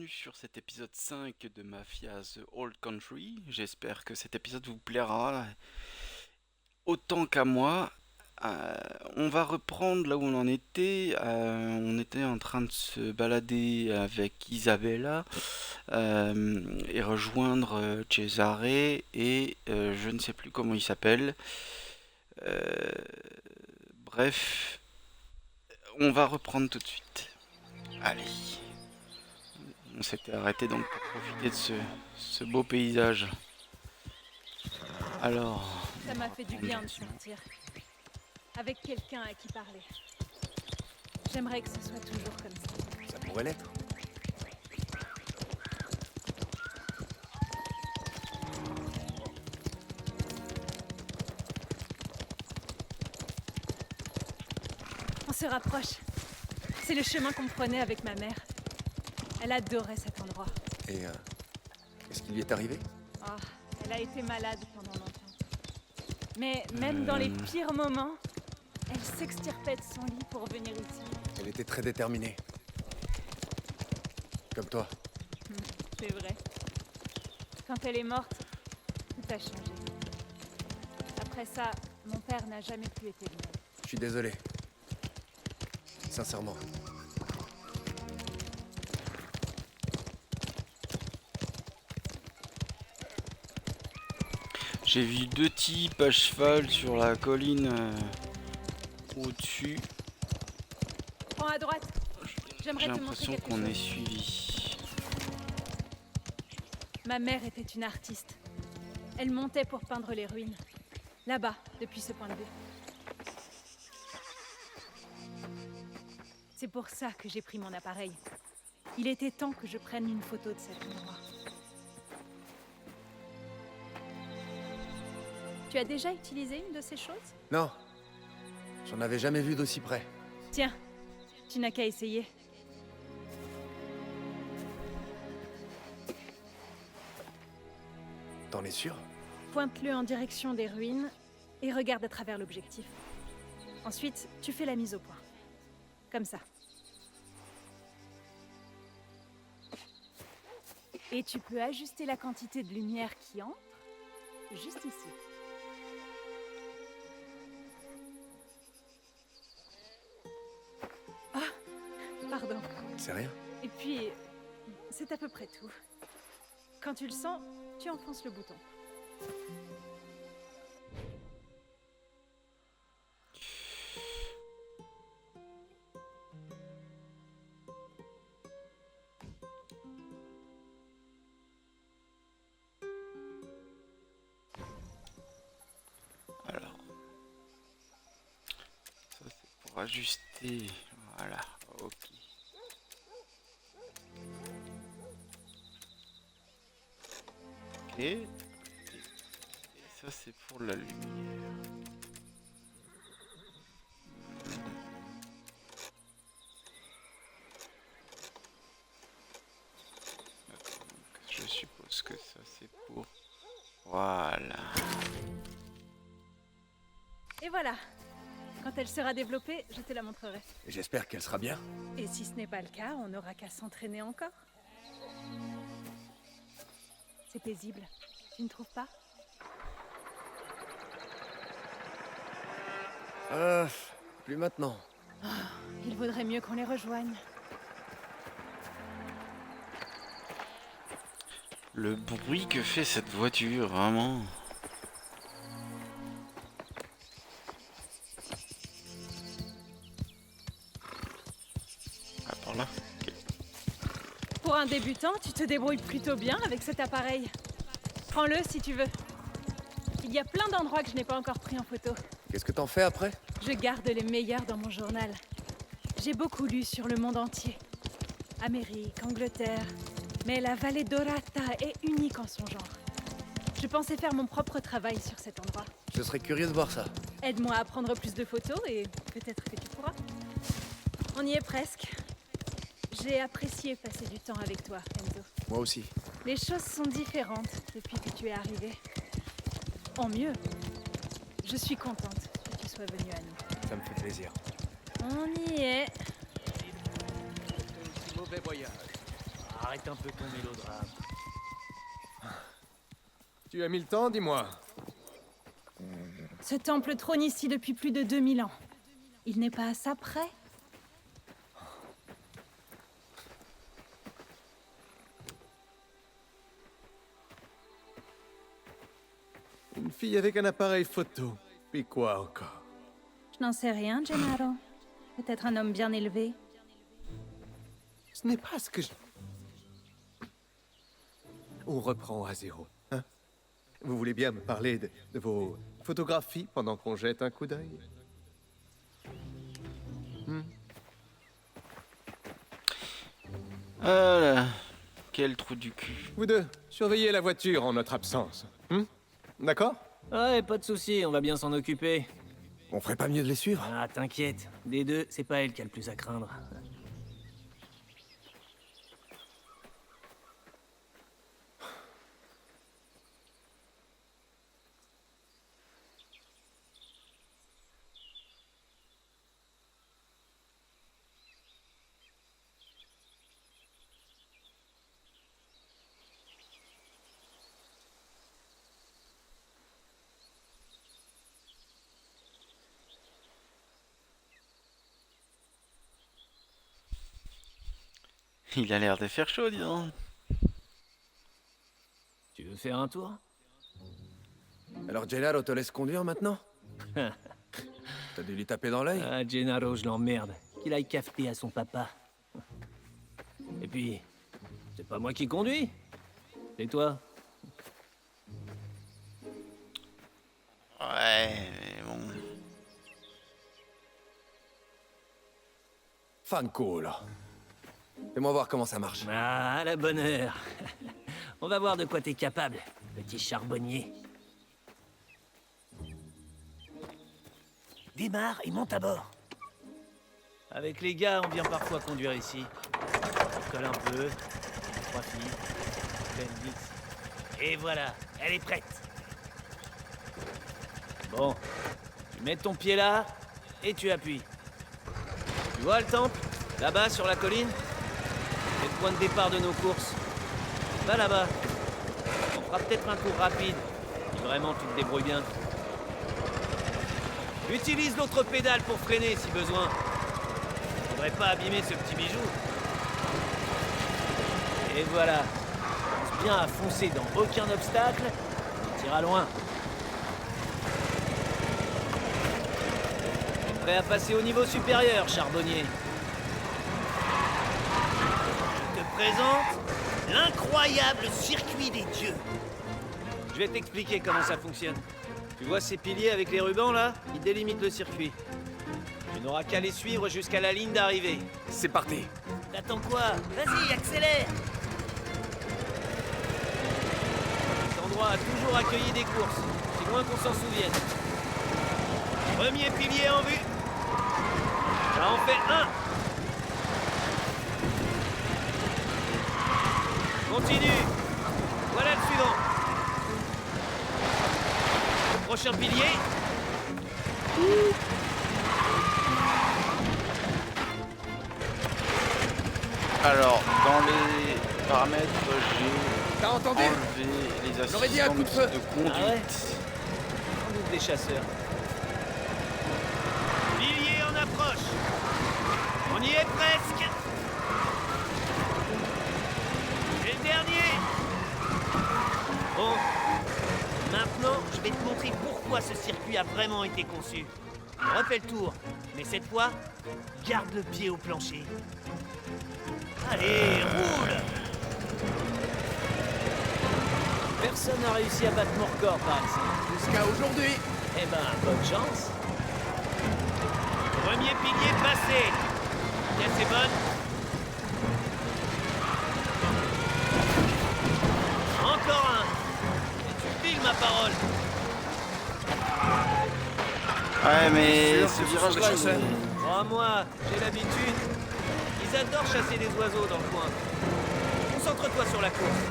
bienvenue sur cet épisode 5 de Mafia The Old Country. J'espère que cet épisode vous plaira autant qu'à moi. Euh, on va reprendre là où on en était. On était en train de se balader avec Isabella et rejoindre Cesare et je ne sais plus comment il s'appelle. Euh, Bref, on va reprendre tout de suite. Allez. On s'était arrêté donc pour profiter de ce beau paysage. Alors, Ça m'a fait du on bien de continue. sortir. Avec quelqu'un à qui parler. J'aimerais que ce soit toujours comme ça. Ça pourrait l'être. On se rapproche. C'est le chemin qu'on prenait avec ma mère. Elle adorait cet endroit. Et qu'est-ce qui lui est arrivé? Ah, elle a été malade pendant longtemps. Mais même dans les pires moments, elle s'extirpait de son lit pour venir ici. Elle était très déterminée. Comme toi. C'est vrai. Quand elle est morte, tout a changé. Après ça, mon père n'a jamais plus été le même. Je suis désolé. Sincèrement. J'ai vu deux types à cheval sur la colline au-dessus. Prends à droite. J'aimerais J'ai te montrer l'impression quelque qu'on chose. est suivi. Ma mère était une artiste. Elle montait pour peindre les ruines. Là-bas, depuis ce point de vue. C'est pour ça que j'ai pris mon appareil. Il était temps que je prenne une photo de cet endroit. Tu as déjà utilisé une de ces choses? Non. J'en avais jamais vu d'aussi près. Tiens, tu n'as qu'à essayer. T'en es sûr? Pointe-le en direction des ruines et regarde à travers l'objectif. Ensuite, tu fais la mise au point. Comme ça. Et tu peux ajuster la quantité de lumière qui entre juste ici. Ah, pardon. C'est rien? Et puis, c'est à peu près tout. Quand tu le sens, tu enfonces le bouton. Alors, ça c'est pour ajuster. Voilà, ok. Ok. Et ça c'est pour la lumière. D'accord, donc je suppose que ça c'est pour... Voilà. Et voilà. Quand elle sera développée, je te la montrerai. J'espère qu'elle sera bien. Et si ce n'est pas le cas, on n'aura qu'à s'entraîner encore. C'est paisible. Tu ne trouves pas? Plus maintenant. Il vaudrait mieux qu'on les rejoigne. Le bruit que fait cette voiture, vraiment. Ah, par là. Pour un débutant, tu te débrouilles plutôt bien avec cet appareil. Prends-le si tu veux. Il y a plein d'endroits que je n'ai pas encore pris en photo. Qu'est-ce que t'en fais après? Je garde les meilleurs dans mon journal. J'ai beaucoup lu sur le monde entier. Amérique, Angleterre. Mais la vallée d'Orata est unique en son genre. Je pensais faire mon propre travail sur cet endroit. Je serais curieux de voir ça. Aide-moi à prendre plus de photos et peut-être que tu pourras. On y est presque. J'ai apprécié passer du temps avec toi, Enzo. Moi aussi. Les choses sont différentes depuis que tu es arrivé. En mieux. Je suis contente que tu sois venu à nous. Ça me fait plaisir. On y est. Mauvais voyage. Arrête un peu ton mélodrame. Tu as mis le temps, dis-moi. Ce temple trône ici depuis plus de 2000 ans. Il n'est pas à ça près? Une fille avec un appareil photo. Puis quoi encore? Je n'en sais rien, Gennaro. Peut-être un homme bien élevé. Ce n'est pas ce que je... On reprend à zéro, hein? Vous voulez bien me parler de vos photographies pendant qu'on jette un coup d'œil? Ah là, quel trou du cul. Vous deux, surveillez la voiture en notre absence. D'accord? Ouais, pas de souci, on va bien s'en occuper. On ferait pas mieux de les suivre? Ah, t'inquiète. Des deux, c'est pas elle qui a le plus à craindre. Il a l'air de faire chaud, dis donc. Tu veux faire un tour? Alors Gennaro te laisse conduire maintenant? T'as dû lui taper dans l'œil? Ah, Gennaro, je l'emmerde. Qu'il aille cafeter à son papa. Et puis, c'est pas moi qui conduis. C'est toi. Ouais, mais bon. Fanculo. Fais-moi voir comment ça marche. Ah, à la bonne heure. On va voir de quoi t'es capable, petit charbonnier. Démarre et monte à bord. Avec les gars, on vient parfois conduire ici. On colle un peu. 3 filles. Pleine mix. Et voilà, elle est prête. Bon, tu mets ton pied là et tu appuies. Tu vois le temple? Là-bas sur la colline? C'est le point de départ de nos courses. Va là-bas. On fera peut-être un tour rapide. Si vraiment tu te débrouilles bien. Utilise l'autre pédale pour freiner si besoin. Faudrait pas abîmer ce petit bijou. Et voilà. Pense bien à foncer dans aucun obstacle. Tu iras loin. T'es prêt à passer au niveau supérieur, charbonnier? Je te présente l'incroyable circuit des dieux. Je vais t'expliquer comment ça fonctionne. Tu vois ces piliers avec les rubans là? Ils délimitent le circuit. Tu n'auras qu'à les suivre jusqu'à la ligne d'arrivée. C'est parti. T'attends quoi? Vas-y, accélère! Cet endroit a toujours accueilli des courses, c'est loin qu'on s'en souvienne. Premier pilier en vue. Ça en fait un. Continue. Voilà le suivant. Le prochain pilier. Alors, dans les paramètres, j'ai T'as entendu? enlevé les J'aurais dit un coup de assistantes feu. de conduite. Ah ouais? Sans doute des chasseurs. Pilier en approche. On y est presque. C'est le dernier. Bon. Maintenant, je vais te montrer pourquoi ce circuit a vraiment été conçu. Refais le tour. Mais cette fois, garde le pied au plancher. Allez, roule! Personne n'a réussi à battre mon record par ici. Jusqu'à aujourd'hui. Eh ben, bonne chance. Premier pilier passé. Tiens, c'est bonne. Encore un. Et tu files ma parole. Ouais, mais Sûr ce que ce sont virage-là, des chasseurs. Crois-moi, j'ai l'habitude. Ils adorent chasser des oiseaux dans le coin. Concentre-toi sur la course.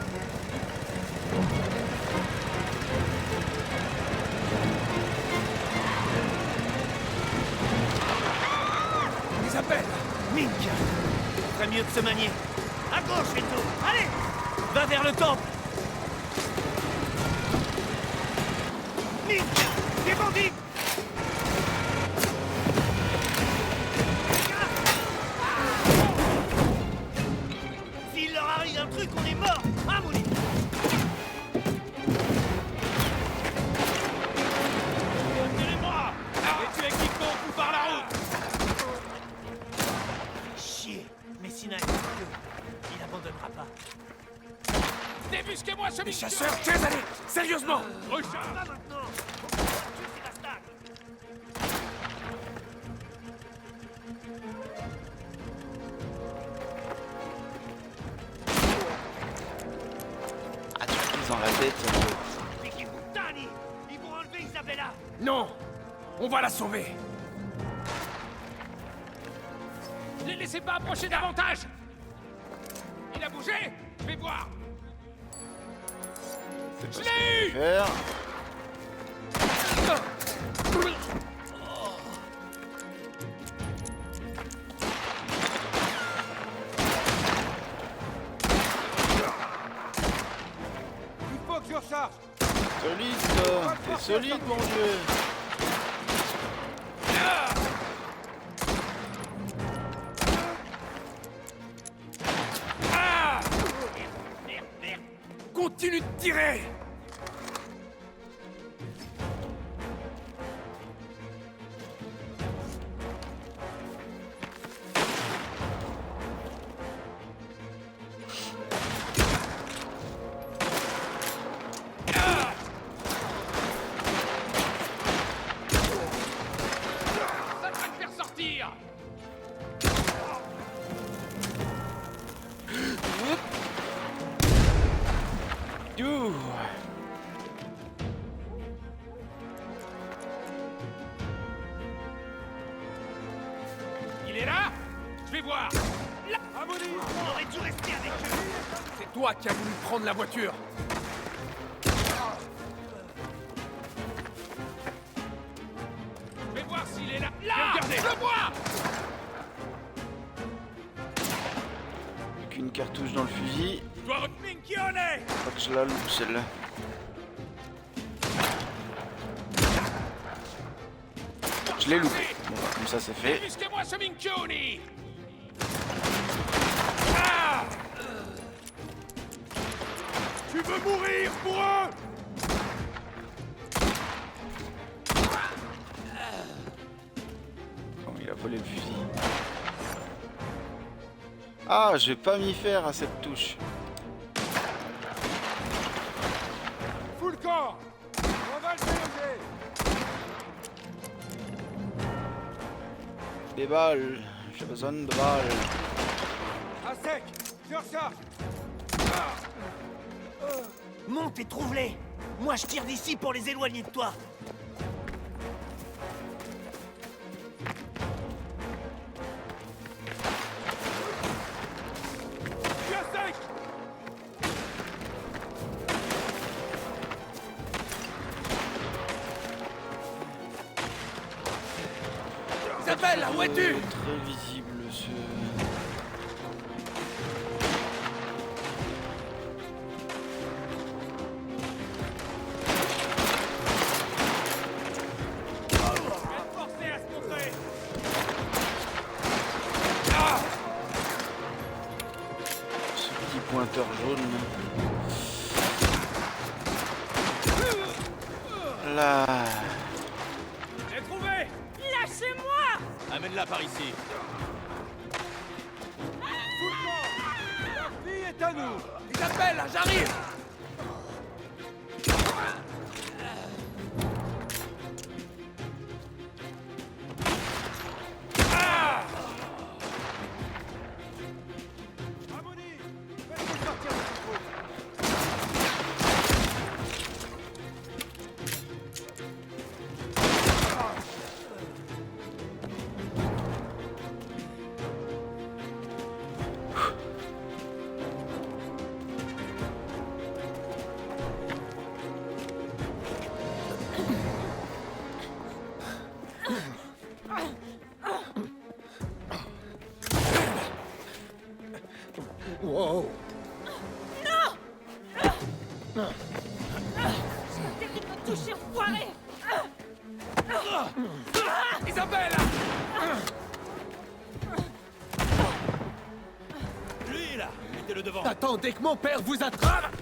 Ils appellent. Mink. Ferait mieux de se manier. À gauche, Vito. vers le temple. Nick, des bandits. S'il leur arrive un truc, on est mort. Hein, Molly? Retirez-moi! Et tu es quiconque ou par la route! Chier, Messina est furieux. Il n'abandonnera pas. Débusquez-moi ce Les chasseurs, tiens, allez! Sérieusement! Recharge! Pas maintenant. Je suis la stack. Ah, tu pises dans la tête. Vicky Puttani, ils vont enlever Isabella. Non! On va la sauver! Ne les laissez pas approcher davantage! Il a bougé? Fais voir! C'est Je pas ce l'ai eu! que je vais faire. Il faut que je recharge! Solide, toi. T'es solide, mon dieu. Continue de tirer! Ça va te faire sortir! Ouh. Il est là? Je vais voir! Là! Amoni, on aurait dû rester avec eux. C'est toi qui as voulu prendre la voiture! Je vais voir s'il est là! Là! Regardez! Je le vois! Plus qu'une cartouche dans le fusil. Je dois Minchione! Faut que je la loupe, celle-là. Je l'ai loupé. Bon, bah, comme ça, c'est fait. Débusquez-moi ce Minchione! Tu veux mourir pour eux! Bon, il a volé le fusil. Ah, je vais pas m'y faire à cette touche. Full corps! On va le déloger! Des balles. J'ai besoin de balles. À sec! Je recharge! Monte et trouve-les. Moi, je tire d'ici pour les éloigner de toi. Je suis à sec! Isabelle, où es-tu? Très visible ce. Forcé à se montrer! Ce petit pointeur jaune. Là. J'ai trouvé! Lâchez-moi! Amène-la par ici. Full corps! La vie est à nous! Isabelle, j'arrive! Amoni! Faites-moi sortir de ce trou! T'es de me toucher, enfoiré! Isabelle! Lui, là, mettez-le devant. Attendez que mon père vous attrape.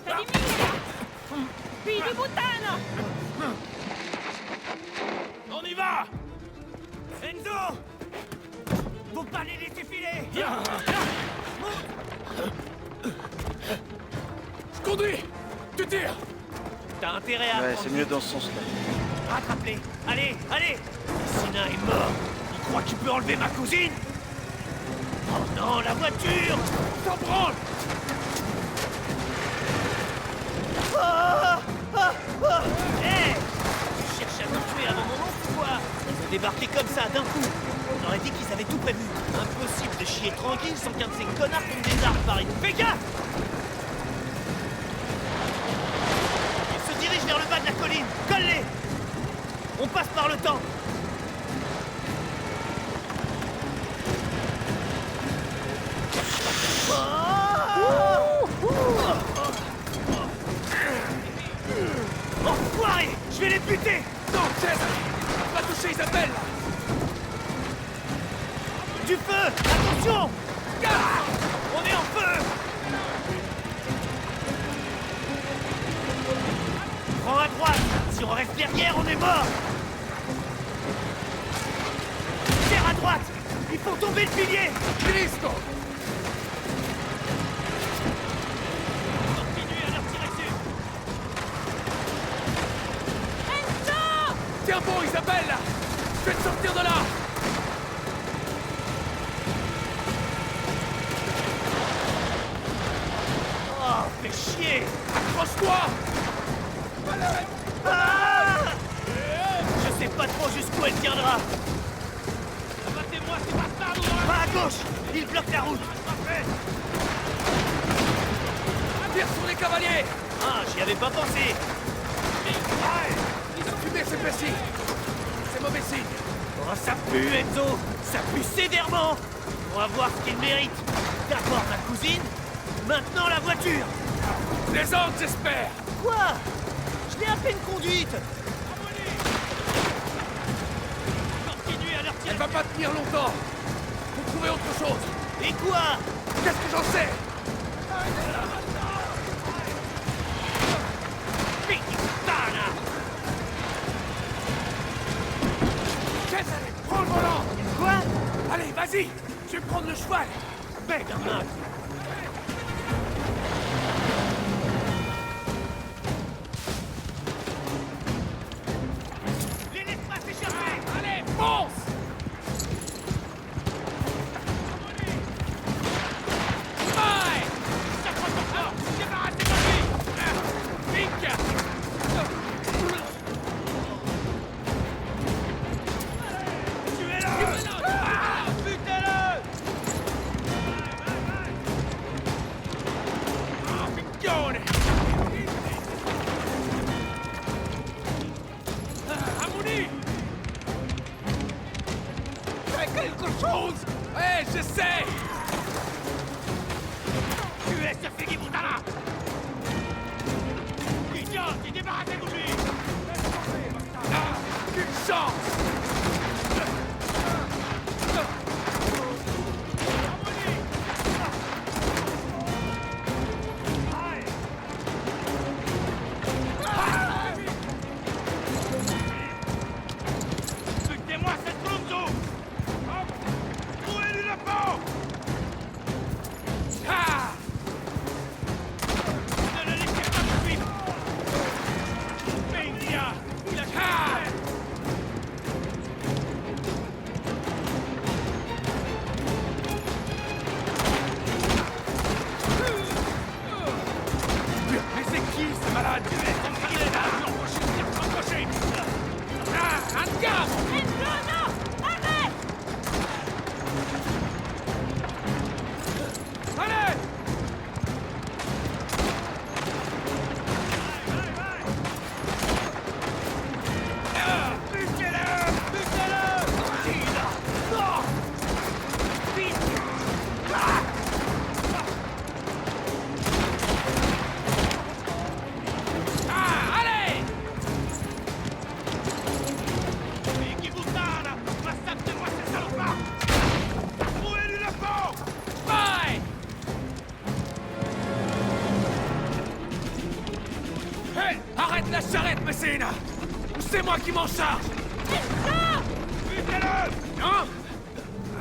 T'as dit mille! Puis du boutane! On y va! Enzo! Faut pas les laisser filer! Je conduis! Tu tires! T'as intérêt à... Ouais, c'est mieux dans ce sens-là. Rattrape-les! Allez, allez! Sina est mort! Il croit qu'il peut enlever ma cousine? Oh non, la voiture! T'en branle! Hé! Tu cherches à me tuer avant mon oncle ou quoi? Ils ont débarqué comme ça, d'un coup. On aurait dit qu'ils avaient tout prévu. Impossible de chier tranquille sans qu'un de ces connards tombe des armes par une... Fais gaffe! Ils se dirigent vers le bas de la colline. Colle-les! On passe par le temps. Enfoiré! Je vais les buter! Non, César! Va toucher Isabelle! Du feu! Attention! Ah! On est en feu! Prends à droite! Si on reste derrière, on est mort! Tire à droite! Il faut tomber le pilier! Cristo! Continue à leur tirer dessus! Tiens bon, Isabelle! Je vais te sortir de là! Oh, fais chier! Accroche-toi! Ah! Je sais pas trop jusqu'où elle tiendra! Abattez-moi ces bastards dans la... Pas à gauche! Il bloque la route! Tire sur les cavaliers! Ah, j'y avais pas pensé! Ils ont fumé ces pécis! C'est mauvais signe! Oh, ça pue, Enzo! Ça pue sévèrement! On va voir ce qu'il mérite! D'abord ma cousine, maintenant la voiture! Plaisante, j'espère! Quoi? Je l'ai à peine conduite! Continue à leur Elle tirer! va pas tenir longtemps! Faut trouver autre chose! Et quoi? Qu'est-ce que j'en sais? Puttana! César, prends le volant! Quoi? Allez, vas-y! Je vais prendre le cheval! Bête d'arnaque! Les laisse pas s'échapper! Allez, fonce! Bye! S'accroche encore! Débarrassez de lui! Vink! Tuez-le! Ah, butez-le! Ah, picchione! Ammouni! Fais quelque chose! Ouais, j'essaie! Tuez ce fini Moutala! Idiot, débarrassez-vous de lui! Ah, une chance! Butez-moi cette Bronzo! Trouez-lui la peau! Ah! Ne le laissez pas me suivre! Venga! Il a... Ah! charrette, Messina! Ou c'est moi qui m'en charge? Butez-le! Non?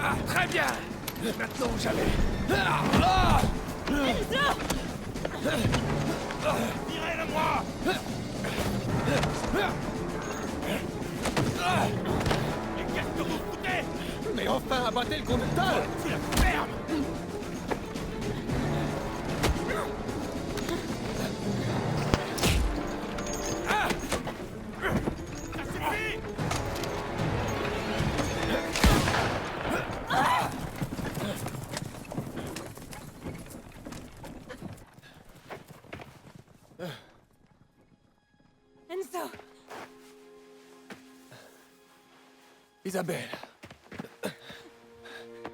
Ah, très bien! Maintenant ou jamais! Tirez-le-moi! Mais qu'est-ce que vous foutez? Mais enfin, abattez le conducteur! Tu la fermes! Ça suffit! Enzo! Isabelle.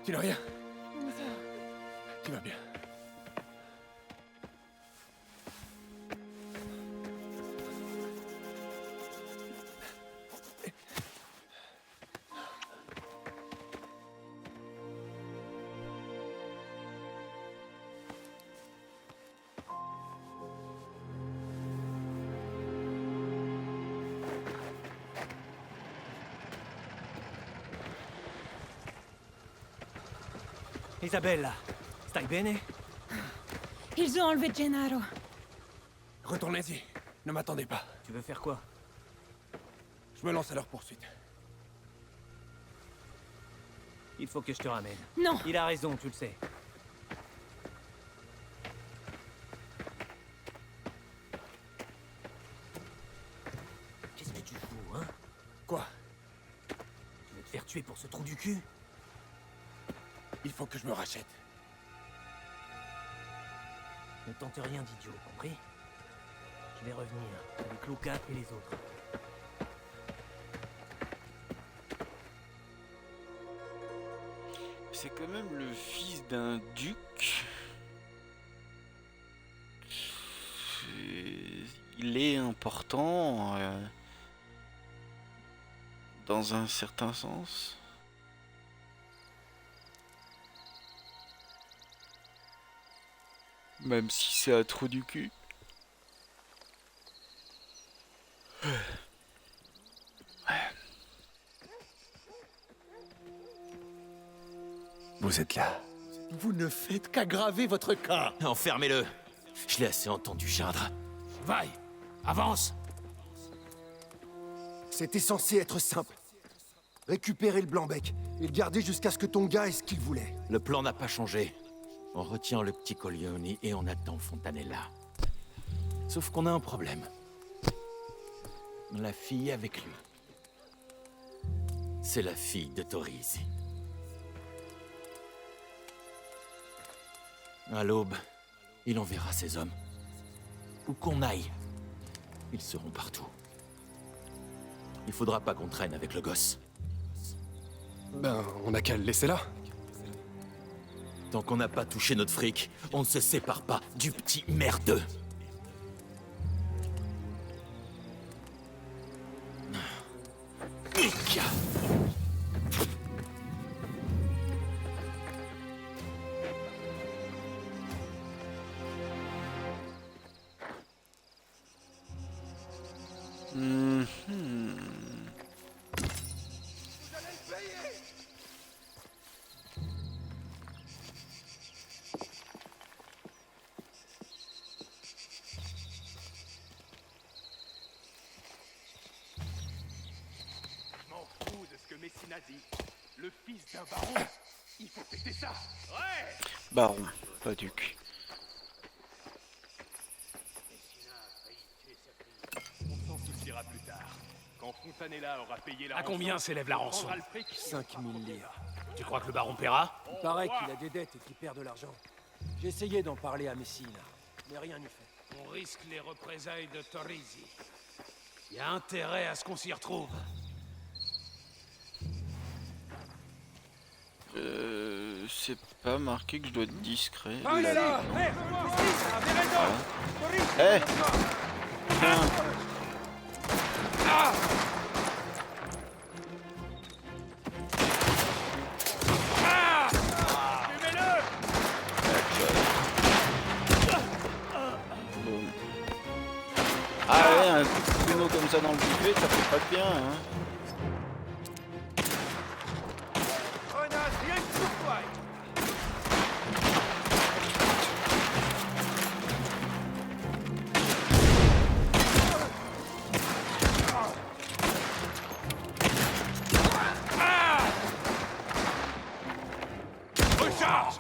Tu n'as rien? Enzo. Tu vas bien? Isabella, stai bene? Ils ont enlevé Gennaro. Retournez-y. Ne m'attendez pas. Tu veux faire quoi? Je me lance à leur poursuite. Il faut que je te ramène. Non! Il a raison, tu le sais. Qu'est-ce que tu fous, hein? Quoi? Tu veux te faire tuer pour ce trou du cul? Il faut que je me rachète. Ne tente rien d'idiot, compris? Je vais revenir avec Luca et les autres. C'est quand même le fils d'un duc. Il est important dans un certain sens. Même si c'est un trou du cul. Vous êtes là. Vous ne faites qu'aggraver votre cas. Enfermez-le. Je l'ai assez entendu geindre. Vaille! Avance! C'était censé être simple. Récupérer le Blanc-Bec et le garder jusqu'à ce que ton gars ait ce qu'il voulait. Le plan n'a pas changé. On retient le petit Corleone et on attend Fontanella. Sauf qu'on a un problème. La fille avec lui. C'est la fille de Torisi. À l'aube, il enverra ses hommes. Où qu'on aille, ils seront partout. Il faudra pas qu'on traîne avec le gosse. Ben, on n'a qu'à le laisser là. Tant qu'on n'a pas touché notre fric, on ne se sépare pas du petit merdeux. Je m'en fous de ce que Messina dit. Le fils d'un baron, il faut péter ça. Ouais! Baron, pas duc. On s'en souciera plus tard. Quand Fontanella aura payé la rançon... À combien s'élève la rançon? 5000 livres. Tu crois que le baron paiera? Il paraît qu'il a des dettes et qu'il perd de l'argent. J'ai essayé d'en parler à Messina, mais rien n'y fait. On risque les représailles de Torisi. Il y a intérêt à ce qu'on s'y retrouve. C'est pas marqué que je dois être discret. Allez là! Eh! Boum. Ah ouais, un coup de journaux comme ça dans le buffet, ça fait pas de bien, hein. Grenade, rien que pour toi. Recharge.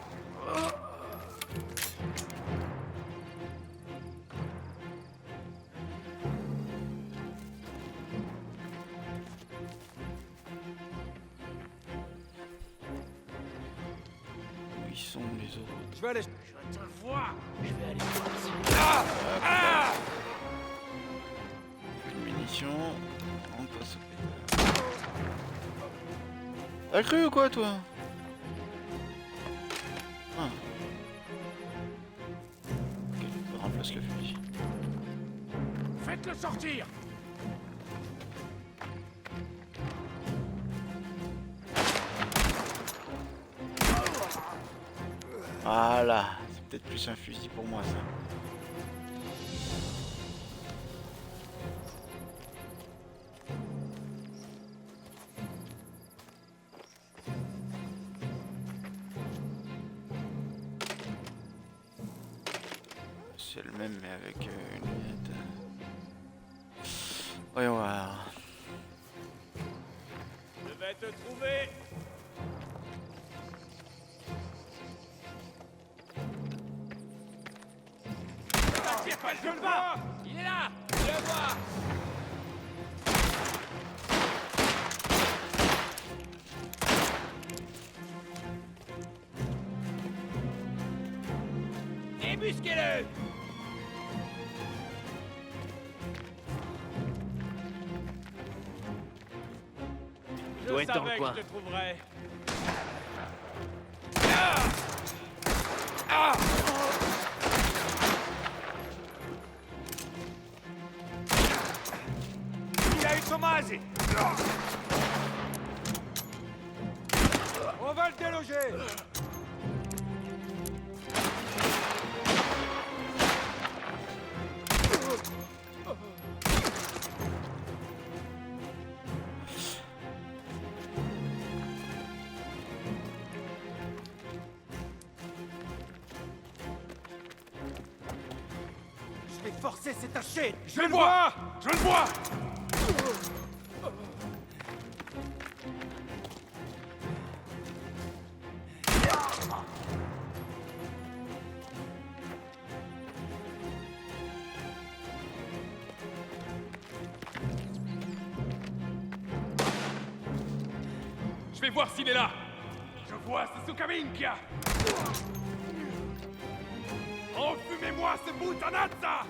Où ils sont les autres? Je vais aller. Je te vois. Plus de munitions. On passe au pétard. T'as cru ou quoi, toi? Ah. Ok, on remplace le fusil. Faites-le sortir. Voilà, c'est peut-être plus un fusil pour moi, ça. C'est le même, mais avec une lunette. Voyons voir. Je vais te trouver. Tire pas le bas. Il est là. Je le vois. Débusquez-le. Doit Je être dans le savais que coin. je te trouverais. Il a eu Tomasi. On va le déloger. Je vais forcer cet taché. Je le vois. Je le vois. Je vais voir s'il est là. Je vois, c'est Sukaminkia. Enfumez-moi ce boutanazza.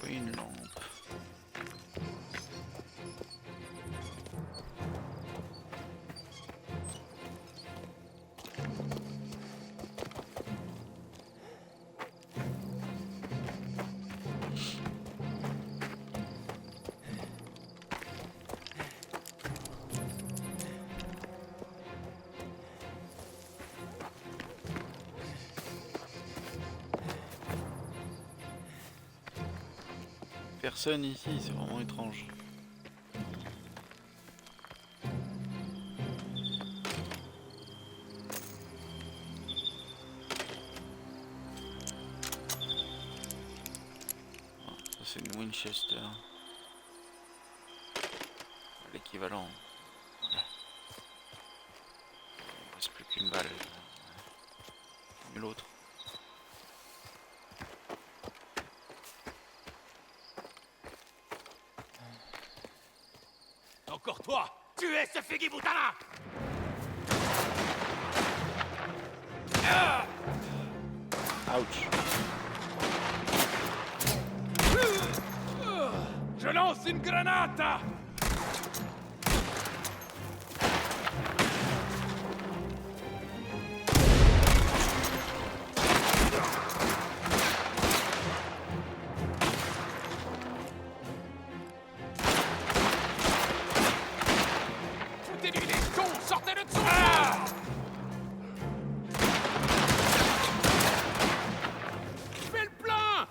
Une lampe. Personne ici, c'est vraiment étrange. Ah, ça c'est une Winchester. L'équivalent. Voilà. Il ne reste plus qu'une balle. Et l'autre. Encore toi. Tuez ce Figibutana. Ouch. une granata! Foutez-lui les cons! Sortez-le de son corps! Fais le plein!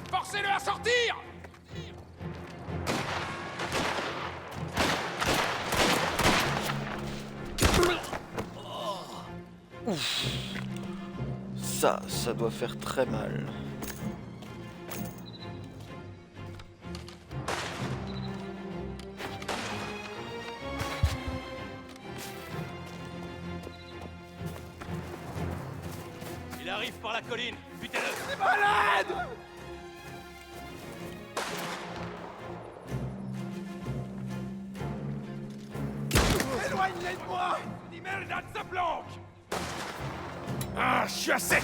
Forcez-le à sortir! Ça doit faire très mal. Il arrive par la colline. Butez-le. C'est malade! Éloigne-les de moi! Die merde sa planque! Ah, je suis à sec!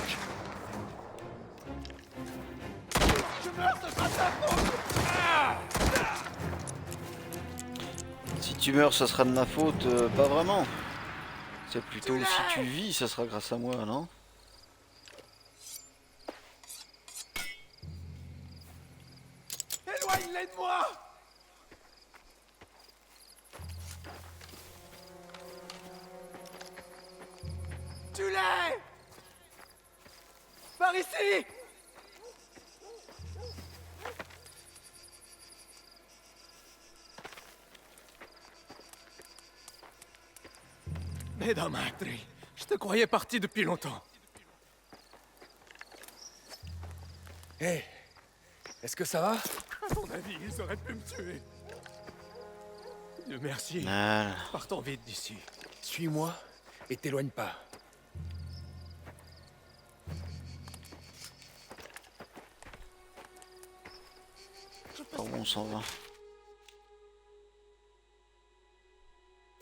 Je meurs, ce sera ta faute! Ah! Si tu meurs, ça sera de ma faute, pas vraiment. C'est plutôt si tu vis, ça sera grâce à moi, non? Éloigne-les de moi! Tu l'es! Par ici! Mesdames, je te croyais parti depuis longtemps. Hé, est-ce que ça va? À mon avis, ils auraient pu me tuer. Dieu merci. Ah, Partons vite d'ici. Suis-moi et t'éloigne pas. par où on s'en va?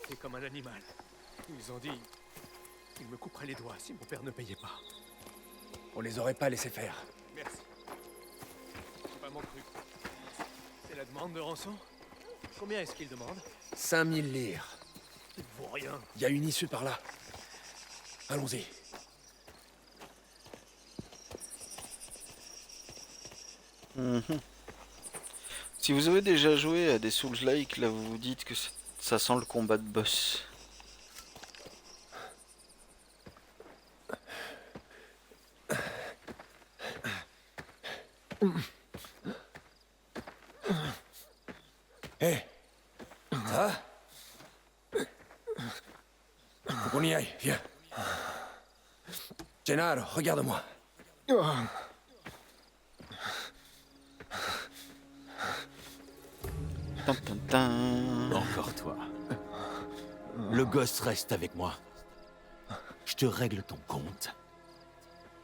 T'es comme un animal. Ils ont dit qu'ils me couperaient les doigts si mon père ne payait pas. On les aurait pas laissés faire. Merci. J'ai vraiment cru. C'est la demande de rançon? Combien est-ce qu'il demande? 5000 lire. Il ne vaut rien. Il y a une issue par là. Allons-y. Mhm. Si vous avez déjà joué à des Souls-like, là vous vous dites que ça sent le combat de boss. Hé, ça va? Faut qu'on y aille, viens. Gennaro, regarde-moi. Tin, tin, tin. Encore toi. Le gosse reste avec moi. Je te règle ton compte.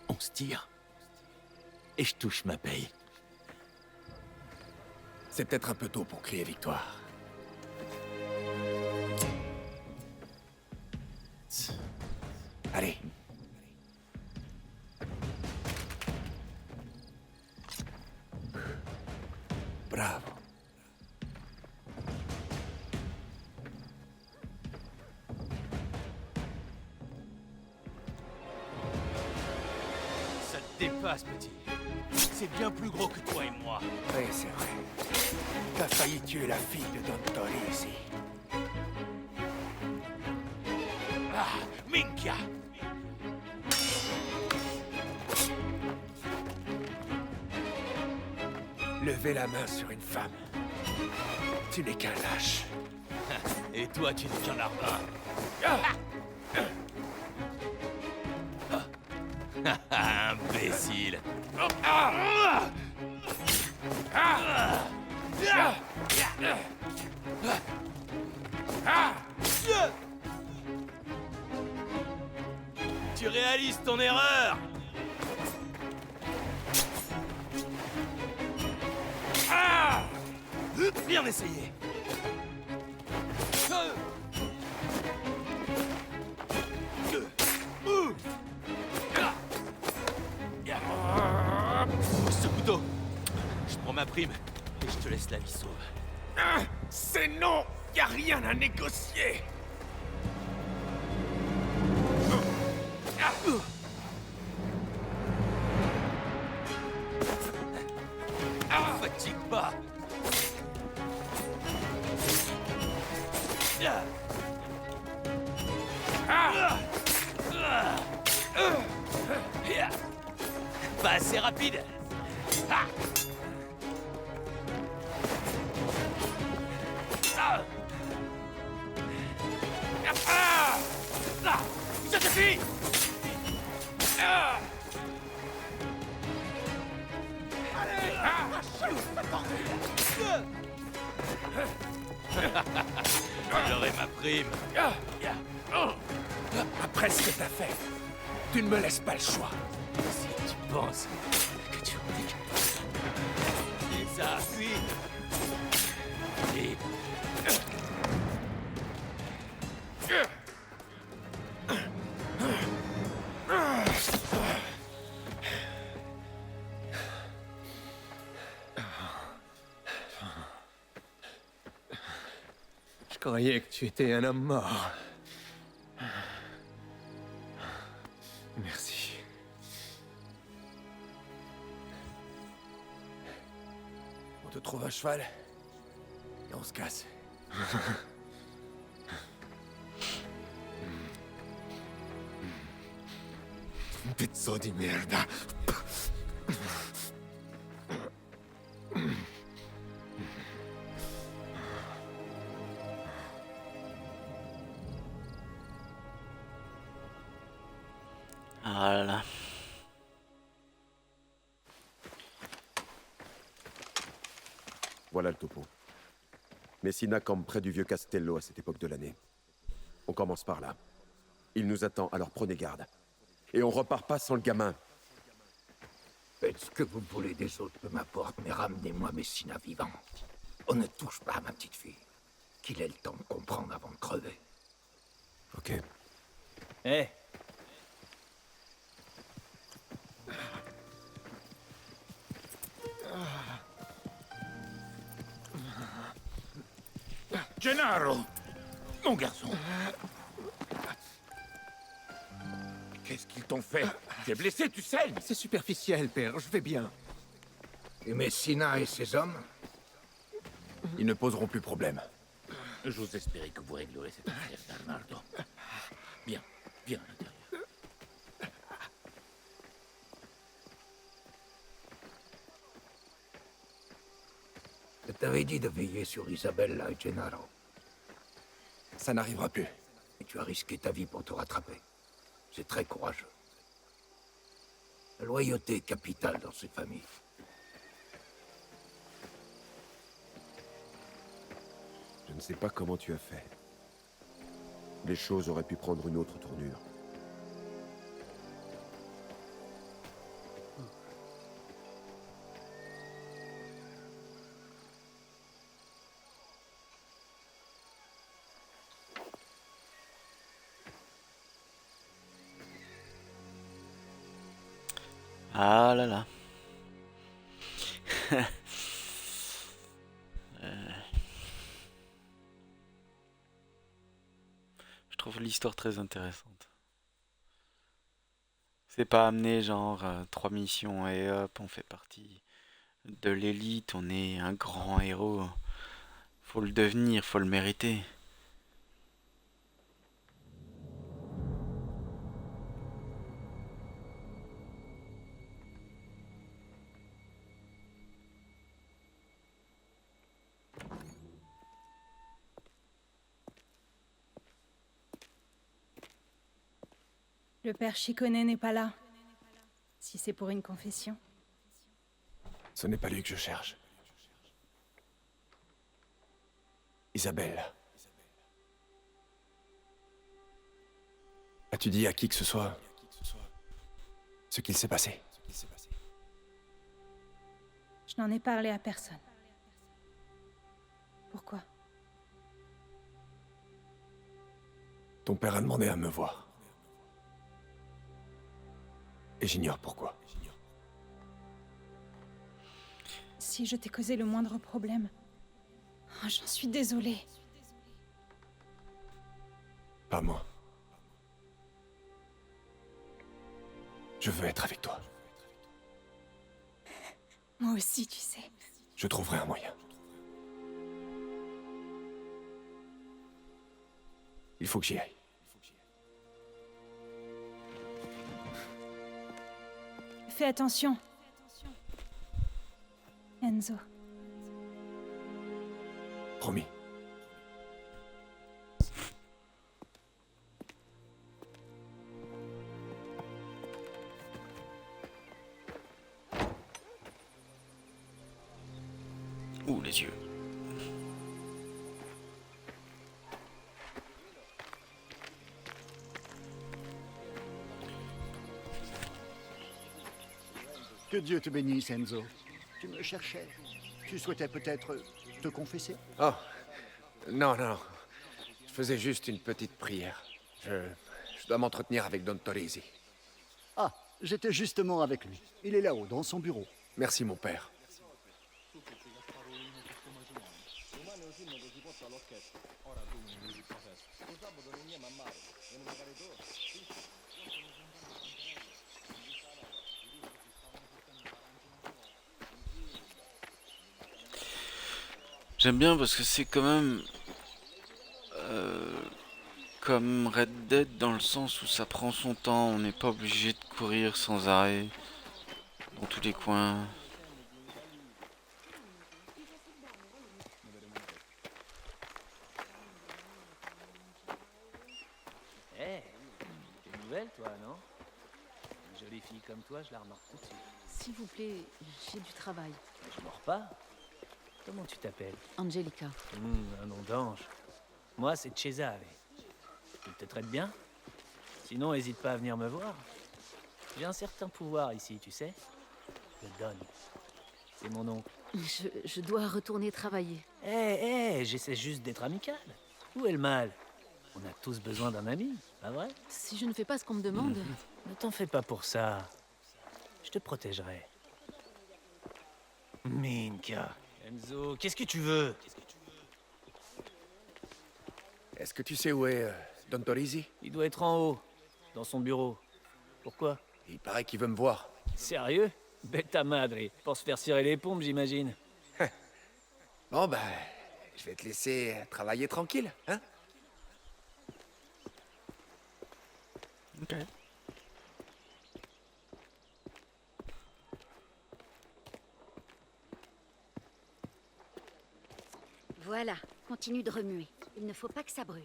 On se tire. Et je touche ma paye. C'est peut-être un peu tôt pour crier victoire. Allez. Bravo. Ça te dépasse, petit. C'est bien plus gros que toi et moi. Oui, c'est vrai. T'as failli tuer la fille de Don Torisi. Ah, Minkia! lever la main sur une femme. Tu n'es qu'un lâche. Et toi, tu n'es qu'un larbin. Imbécile. Tu réalises ton erreur. Bien essayé. Ce couteau. Je prends ma prime et je te laisse la vie sauve. C'est non. Y a rien à négocier. Fatigue pas. Pas assez rapide. Ça suffit. J'aurai ma prime. Après ce que t'as fait, tu ne me laisses pas le choix. Si tu penses que tu en es capable. Et ça, oui. Et... Je croyais que tu étais un homme mort. Merci. On te trouve un cheval et on se casse. Pezzo di merda. Voilà. Voilà le topo. Messina campe près du vieux Castello à cette époque de l'année. On commence par là. Il nous attend, alors prenez garde. Et on repart pas sans le gamin. Faites ce que vous voulez des autres, peu m'importe, mais ramenez-moi Messina vivant. On ne touche pas à ma petite fille. Qu'il ait le temps de comprendre avant de crever. Ok. Hé, Gennaro, mon garçon. Qu'est-ce qu'ils t'ont fait? Tu es blessé, tu saignes. C'est superficiel, père, je vais bien. Et Messina et ses hommes? Ils ne poseront plus problème. J'ose espérer que vous réglerez cette affaire, Bernardo. Bien, viens à l'intérieur. Je t'avais dit de veiller sur Isabella et Gennaro. Ça n'arrivera plus. Et tu as risqué ta vie pour te rattraper. C'est très courageux. La loyauté est capitale dans cette famille. Je ne sais pas comment tu as fait. Les choses auraient pu prendre une autre tournure. Ah là là. Je trouve l'histoire très intéressante. C'est pas amené genre 3 missions et hop, on fait partie de l'élite, on est un grand héros. Faut le devenir, faut le mériter. Le père Chicone n'est pas là. Si c'est pour une confession. Ce n'est pas lui que je cherche. Isabelle. As-tu dit à qui que ce soit ce qu'il s'est passé? Je n'en ai parlé à personne. Pourquoi? Ton père a demandé à me voir. Et j'ignore pourquoi. Si je t'ai causé le moindre problème... Oh, j'en suis désolée. Pas moi. Je veux être avec toi. Moi aussi, tu sais. Je trouverai un moyen. Il faut que j'y aille. Fais attention. Enzo. Promis. Ouh, les yeux. Que Dieu te bénisse, Enzo. Tu me cherchais. Tu souhaitais peut-être te confesser? Oh, non, non. Je faisais juste une petite prière. Je dois m'entretenir avec Don Torrisi. Ah, j'étais justement avec lui. Il est là-haut, dans son bureau. Merci, mon père. J'aime bien parce que c'est quand même comme Red Dead dans le sens où ça prend son temps, on n'est pas obligé de courir sans arrêt dans tous les coins. Eh, t'es nouvelle, toi, non? Une jolie fille comme toi, je la remarque tout de suite. S'il vous plaît, j'ai du travail. Je mords pas. Comment tu t'appelles? Angelica. Un nom d'ange. Moi, c'est Cesare. Tu te traites bien? Sinon, hésite pas à venir me voir. J'ai un certain pouvoir ici, tu sais. Je le donne. C'est mon oncle. Je dois retourner travailler. J'essaie juste d'être amical. Où est le mal? On a tous besoin d'un ami, pas vrai? Si je ne fais pas ce qu'on me demande... Ne t'en fais pas pour ça. Je te protégerai. Minka. Enzo, qu'est-ce que tu veux? Est-ce que tu sais où est Don Torrisi? Il doit être en haut, dans son bureau. Pourquoi? Il paraît qu'il veut me voir. Sérieux? Bête à madre. Pour se faire cirer les pompes, j'imagine. Bon, ben, je vais te laisser travailler tranquille, hein? Ok. Voilà, continue de remuer. Il ne faut pas que ça brûle.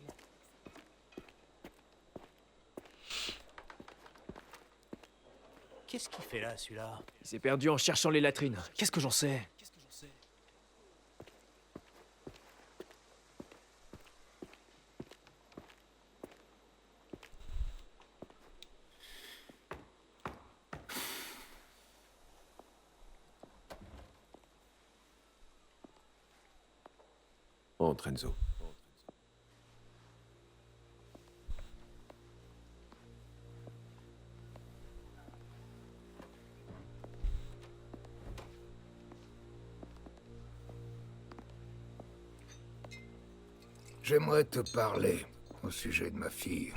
Qu'est-ce qu'il fait là, celui-là? Il s'est perdu en cherchant les latrines. Qu'est-ce que j'en sais? Entre, Enzo. J'aimerais te parler au sujet de ma fille.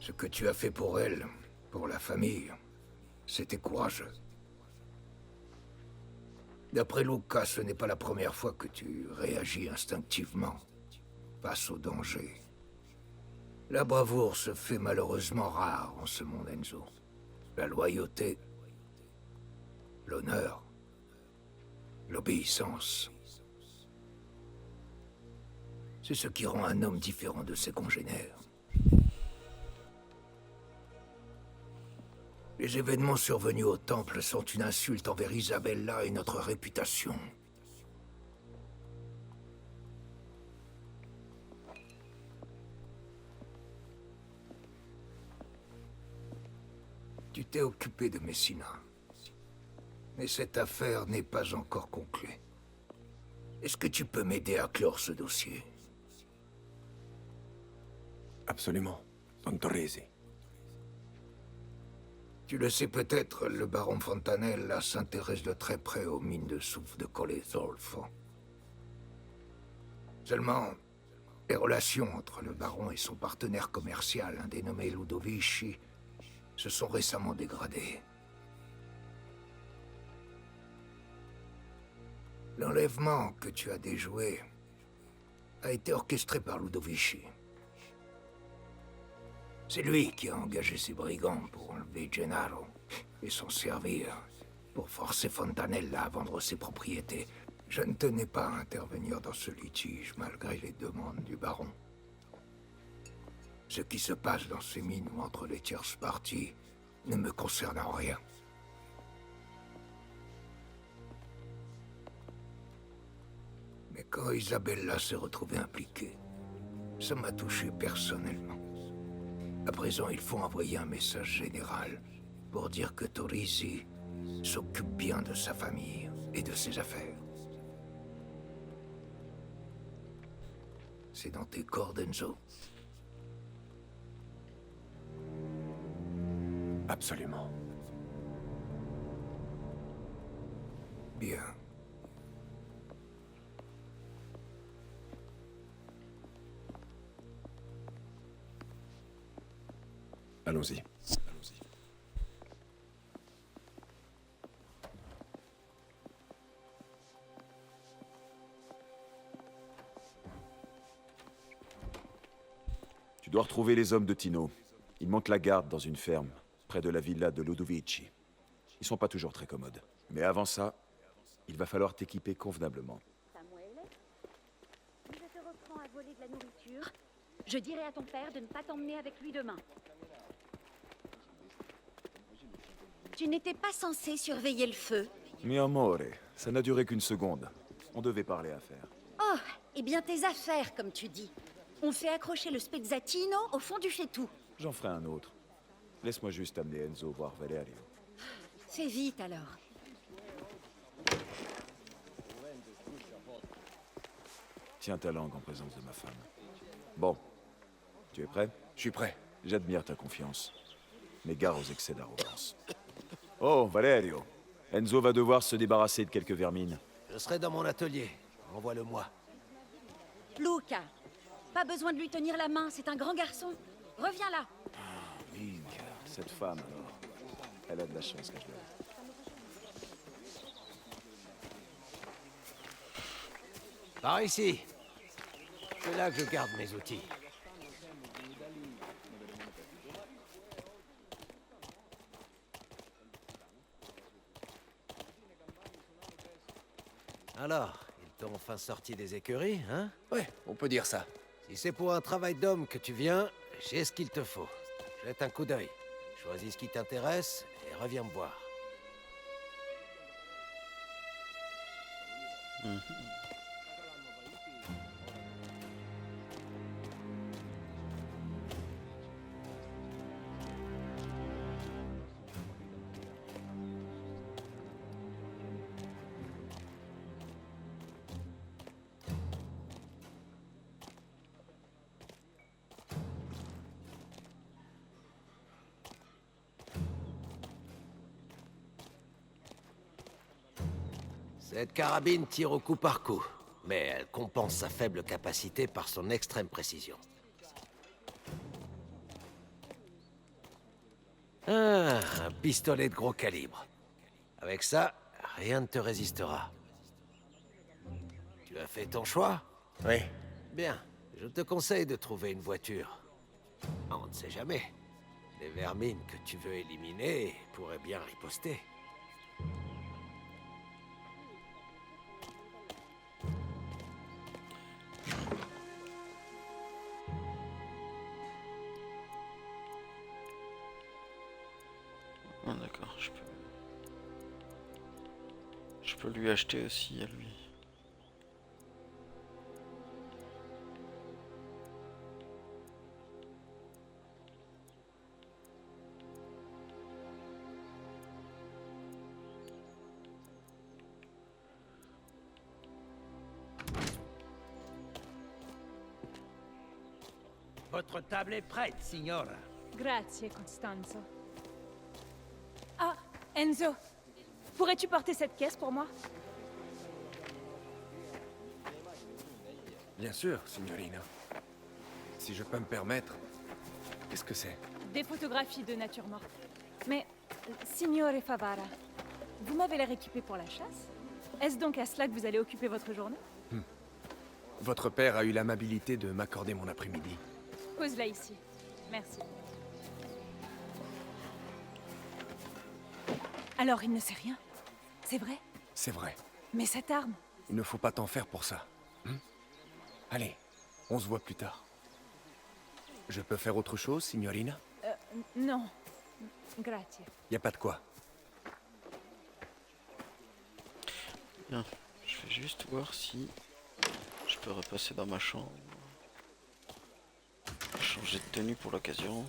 Ce que tu as fait pour elle, pour la famille, c'était courageux. D'après Luca, ce n'est pas la première fois que tu réagis instinctivement face au danger. La bravoure se fait malheureusement rare en ce monde, Enzo. La loyauté, l'honneur, l'obéissance. C'est ce qui rend un homme différent de ses congénères. Les événements survenus au temple sont une insulte envers Isabella et notre réputation. Tu t'es occupé de Messina. Mais cette affaire n'est pas encore conclue. Est-ce que tu peux m'aider à clore ce dossier? Absolument, Don Torresi. Tu le sais peut-être, le baron Fontanella s'intéresse de très près aux mines de soufre de Colle Zolfo. Seulement, les relations entre le baron et son partenaire commercial, un dénommé Ludovici, se sont récemment dégradées. L'enlèvement que tu as déjoué a été orchestré par Ludovici. C'est lui qui a engagé ses brigands pour enlever Gennaro et s'en servir pour forcer Fontanella à vendre ses propriétés. Je ne tenais pas à intervenir dans ce litige malgré les demandes du baron. Ce qui se passe dans ces mines ou entre les tierces parties ne me concerne en rien. Mais quand Isabella s'est retrouvée impliquée, ça m'a touché personnellement. À présent, il faut envoyer un message général pour dire que Torresi s'occupe bien de sa famille et de ses affaires. C'est dans tes cordes, Enzo. Absolument. Bien. Allons-y. Tu dois retrouver les hommes de Tino. Il manque la garde dans une ferme, près de la villa de Ludovici. Ils sont pas toujours très commodes. Mais avant ça, il va falloir t'équiper convenablement. Samuel, si je te reprends à voler de la nourriture, je dirai à ton père de ne pas t'emmener avec lui demain. Tu n'étais pas censé surveiller le feu. Mi amore, ça n'a duré qu'une seconde. On devait parler affaires. Oh, eh bien tes affaires, comme tu dis. On fait accrocher le spezzatino au fond du faitout. J'en ferai un autre. Laisse-moi juste amener Enzo voir Valerio. Fais vite alors. Tiens ta langue en présence de ma femme. Bon, tu es prêt? Je suis prêt. J'admire ta confiance. Mais gare aux excès d'arrogance. Oh, Valerio. Enzo va devoir se débarrasser de quelques vermines. Je serai dans mon atelier. Envoie-le-moi. Luca, pas besoin de lui tenir la main, c'est un grand garçon. Reviens là. Mink, cette femme alors. Elle a de la chance que je l'aime. Par ici. C'est là que je garde mes outils. Alors, ils t'ont enfin sorti des écuries, hein? Ouais, on peut dire ça. Si c'est pour un travail d'homme que tu viens, j'ai ce qu'il te faut. Jette un coup d'œil. Choisis ce qui t'intéresse et reviens me voir. Cette carabine tire au coup par coup, mais elle compense sa faible capacité par son extrême précision. Ah, un pistolet de gros calibre. Avec ça, rien ne te résistera. Tu as fait ton choix? Oui. Bien, je te conseille de trouver une voiture. On ne sait jamais. Les vermines que tu veux éliminer pourraient bien riposter. Ah d'accord, je peux lui acheter aussi à lui. Votre table est prête, signora. Grazie, Constanzo. Ah, Enzo, pourrais-tu porter cette caisse pour moi? Bien sûr, signorina. Si je peux me permettre, qu'est-ce que c'est? Des photographies de nature morte. Mais, Signore Favara, vous m'avez l'air équipé pour la chasse? Est-ce donc à cela que vous allez occuper votre journée? Votre père a eu l'amabilité de m'accorder mon après-midi. Pose-la ici. Merci. Alors, il ne sait rien? C'est vrai? C'est vrai. Mais cette arme? Il ne faut pas t'en faire pour ça. Allez, on se voit plus tard. Je peux faire autre chose, signorina? Non. Grazie. Y a pas de quoi. Bien, je vais juste voir si je peux repasser dans ma chambre. Changer de tenue pour l'occasion.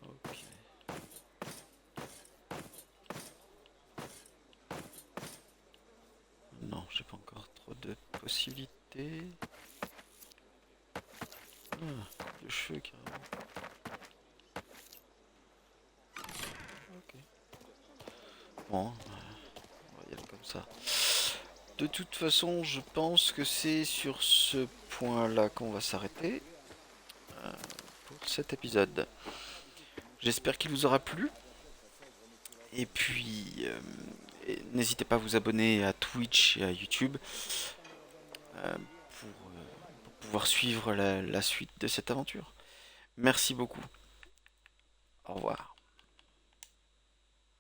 Ok. Non, j'ai pas encore trop de possibilités. Ah, de cheveux carrément. Ok. Bon, on va y aller comme ça. De toute façon, je pense que c'est sur ce point-là qu'on va s'arrêter pour cet épisode. J'espère qu'il vous aura plu. Et puis, n'hésitez pas à vous abonner à Twitch et à YouTube pour pouvoir suivre la suite de cette aventure. Merci beaucoup. Au revoir.